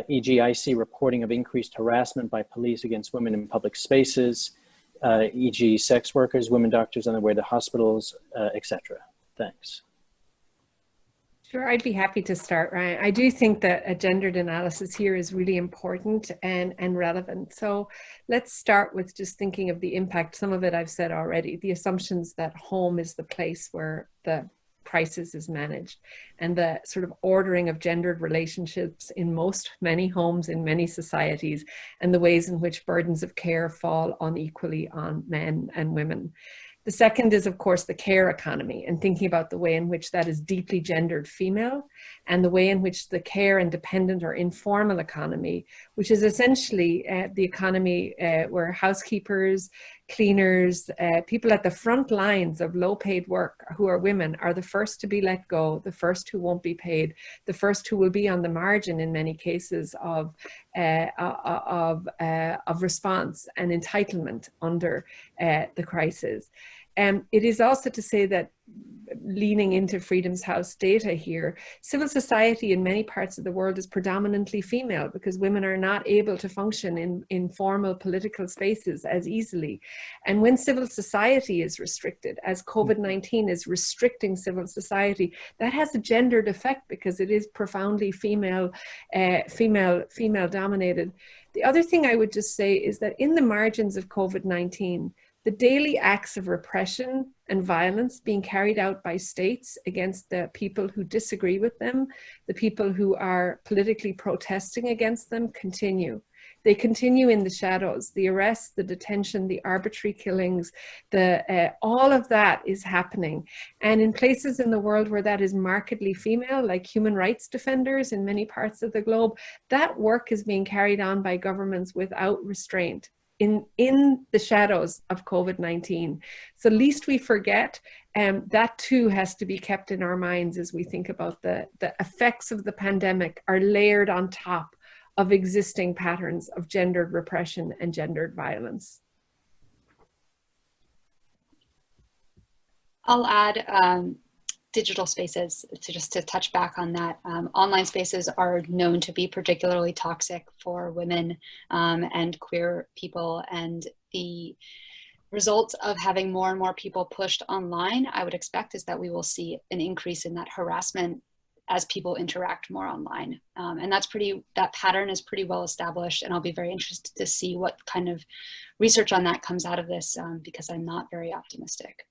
e.g. I see reporting of increased harassment by police against women in public spaces, e.g. sex workers, women doctors on their way to hospitals, etc. Thanks." Sure, I'd be happy to start, Ryan. I do think that a gendered analysis here is really important and relevant. So let's start with just thinking of the impact. Some of it I've said already, the assumptions that home is the place where the crisis is managed, and the sort of ordering of gendered relationships in many homes, in many societies, and the ways in which burdens of care fall unequally on men and women. The second is, of course, the care economy, and thinking about the way in which that is deeply gendered female, and the way in which the care and dependent or informal economy, which is essentially the economy where housekeepers, cleaners, people at the front lines of low paid work who are women are the first to be let go, the first who won't be paid, the first who will be on the margin in many cases of response and entitlement under the crisis. It is also to say that, leaning into Freedom's House data here, civil society in many parts of the world is predominantly female because women are not able to function in formal political spaces as easily. And when civil society is restricted, as COVID-19 is restricting civil society, that has a gendered effect because it is profoundly female dominated. The other thing I would just say is that in the margins of COVID-19, the daily acts of repression and violence being carried out by states against the people who disagree with them, the people who are politically protesting against them, continue. They continue in the shadows. The arrests, the detention, the arbitrary killings, all of that is happening. And in places in the world where that is markedly female, like human rights defenders in many parts of the globe, that work is being carried on by governments without restraint. In the shadows of COVID-19. So lest we forget, that too has to be kept in our minds as we think about the effects of the pandemic are layered on top of existing patterns of gendered repression and gendered violence. I'll add, digital spaces, to touch back on that, online spaces are known to be particularly toxic for women and queer people, and the result of having more and more people pushed online, I would expect, is that we will see an increase in that harassment as people interact more online. And that pattern is pretty well established, and I'll be very interested to see what kind of research on that comes out of this, because I'm not very optimistic.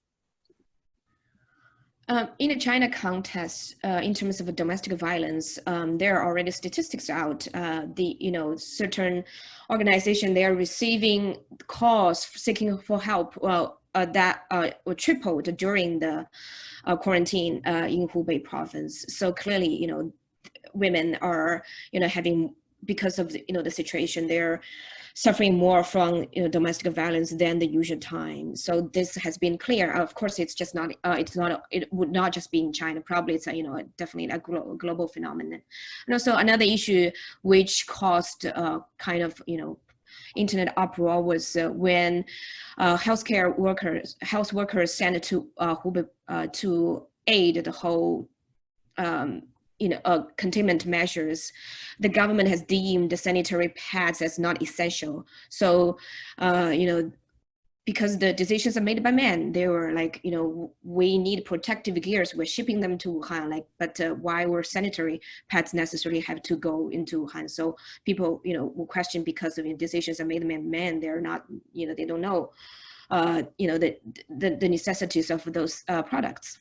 In the China context, in terms of domestic violence, there are already statistics out. Certain organizations, they are receiving calls seeking for help. That tripled during the quarantine in Hubei province. So clearly, women are, having, because of the situation, they're suffering more from domestic violence than the usual time. So this has been clear. Of course, it's just not. It would not just be in China. Probably it's definitely a global phenomenon. And also another issue which caused kind of internet uproar was when health workers sent to Hubei to aid the whole containment measures. The government has deemed the sanitary pads as not essential. So, because the decisions are made by men, they were like, we need protective gears. We're shipping them to Wuhan, but why were sanitary pads necessarily have to go into Wuhan? So people, will question, because of decisions are made by men. They're not, they don't know, the necessities of those products.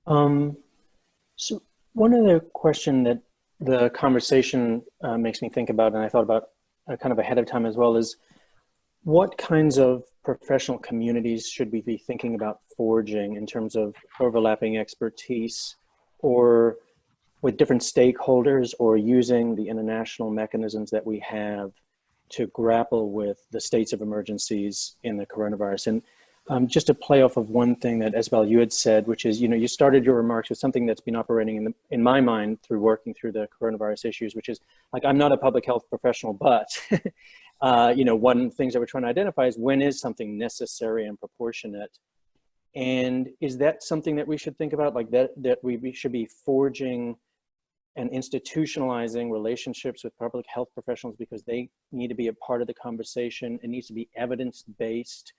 So one other question that the conversation makes me think about, and I thought about kind of ahead of time as well, is what kinds of professional communities should we be thinking about forging in terms of overlapping expertise, or with different stakeholders, or using the international mechanisms that we have to grapple with the states of emergencies in the coronavirus. And just to play off of one thing that, Isabel, you had said, which is, you started your remarks with something that's been operating in my mind through working through the coronavirus issues, which is like, I'm not a public health professional, but, one of the things that we're trying to identify is, when is something necessary and proportionate? And is that something that we should think about, like that we should be forging and institutionalizing relationships with public health professionals because they need to be a part of the conversation? It needs to be evidence-based.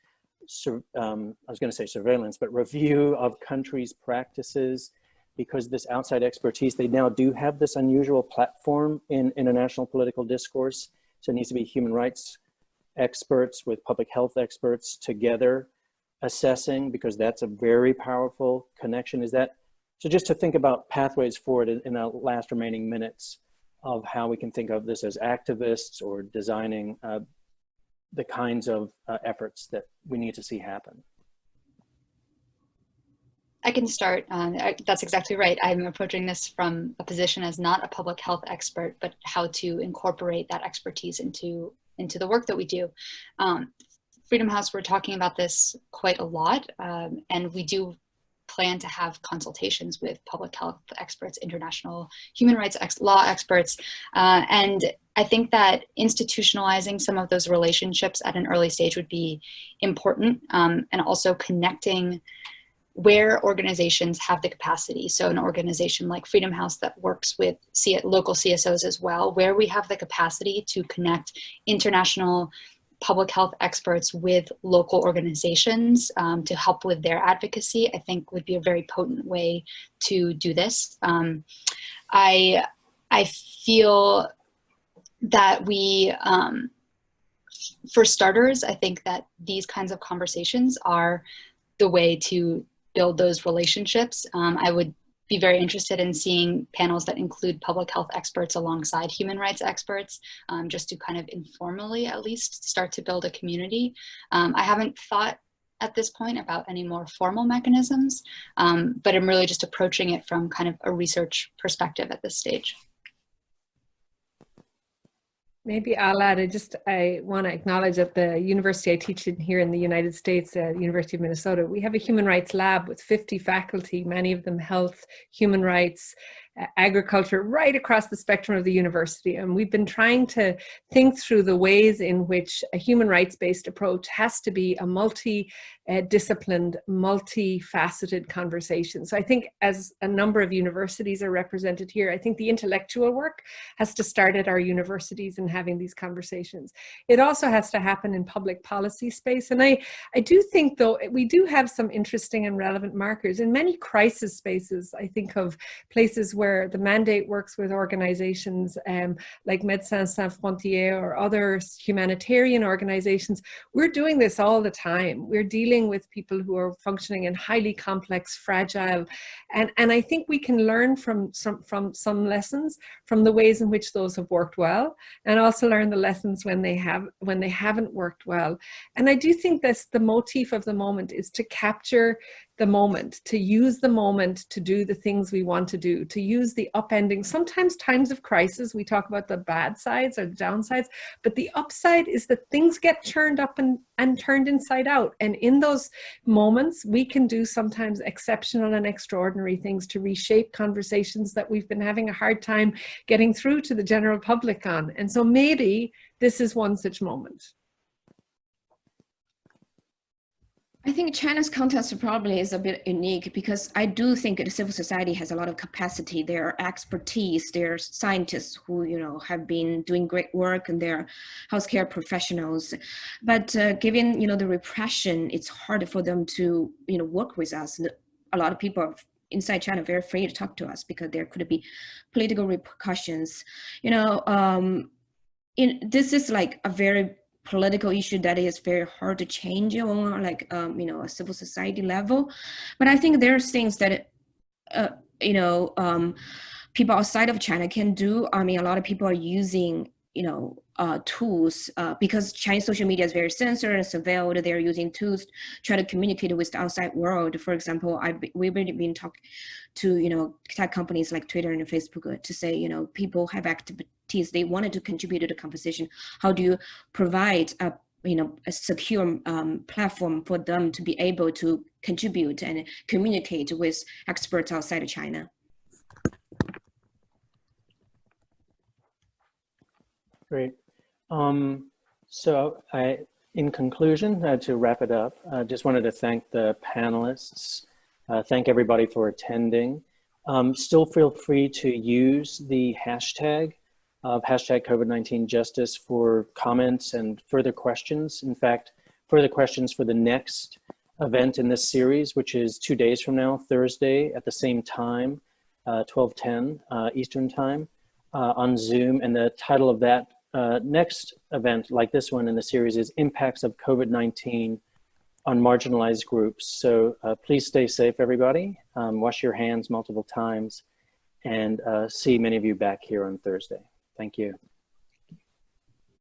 I was going to say surveillance, but review of countries' practices, because this outside expertise, they now do have this unusual platform in international political discourse. So it needs to be human rights experts with public health experts together assessing, because that's a very powerful connection. Is that, so just to think about pathways forward in the last remaining minutes of how we can think of this as activists or designing the kinds of efforts that we need to see happen. I can start. That's exactly right. I'm approaching this from a position as not a public health expert, but how to incorporate that expertise into the work that we do. Freedom House, we're talking about this quite a lot, and we do plan to have consultations with public health experts, international human rights law experts, and I think that institutionalizing some of those relationships at an early stage would be important, and also connecting where organizations have the capacity. So an organization like Freedom House that works with local CSOs as well, where we have the capacity to connect international public health experts with local organizations to help with their advocacy, I think would be a very potent way to do this. I feel that we, for starters, I think that these kinds of conversations are the way to build those relationships. I would be very interested in seeing panels that include public health experts alongside human rights experts, just to kind of informally, at least, start to build a community. I haven't thought at this point about any more formal mechanisms, but I'm really just approaching it from kind of a research perspective at this stage. Maybe I'll add, I want to acknowledge that the university I teach in here in the United States, the University of Minnesota, we have a human rights lab with 50 faculty, many of them health, human rights, agriculture, right across the spectrum of the university. And we've been trying to think through the ways in which a human rights-based approach has to be a multi-disciplined, multifaceted conversation. So I think as a number of universities are represented here, I think the intellectual work has to start at our universities and having these conversations. It also has to happen in public policy space. And I do think, though, we do have some interesting and relevant markers. In many crisis spaces, I think of places where the mandate works with organizations like Médecins Sans Frontières or other humanitarian organizations. We're doing this all the time. We're dealing with people who are functioning in highly complex, fragile, and I think we can learn from some lessons from the ways in which those have worked well, and also learn the lessons when they haven't worked well. And I do think that's the motif of the moment, is to capture the moment, to use the moment to do the things we want to do, to use the upending. Sometimes times of crisis, we talk about the bad sides or the downsides, but the upside is that things get churned up and turned inside out. And in those moments, we can do sometimes exceptional and extraordinary things to reshape conversations that we've been having a hard time getting through to the general public on. And so maybe this is one such moment. I think China's context probably is a bit unique, because I do think the civil society has a lot of capacity. There are expertise, there are scientists who, you know, have been doing great work, and there are healthcare professionals. But given, you know, the repression, it's hard for them to, you know, work with us. A lot of people inside China are very afraid to talk to us because there could be political repercussions. You know, this is like a very political issue that is very hard to change on, like, you know, a civil society level. But I think there's things that, you know, people outside of China can do. I mean, a lot of people are using, you know, tools, because Chinese social media is very censored and surveilled. They're using tools to try to communicate with the outside world. For example, we've been talking to, you know, tech companies like Twitter and Facebook to say, you know, people have activities, they wanted to contribute to the conversation. How do you provide a, you know, a secure platform for them to be able to contribute and communicate with experts outside of China? Great. So in conclusion, to wrap it up, I just wanted to thank the panelists, thank everybody for attending. Still feel free to use the hashtag of hashtag COVID-19 Justice for comments and further questions. In fact, further questions for the next event in this series, which is 2 days from now, Thursday at the same time, 12:10 Eastern time on Zoom. And the title of that next event, like this one in the series, is Impacts of COVID-19 on Marginalized Groups. So please stay safe, everybody. Wash your hands multiple times, and see many of you back here on Thursday. Thank you.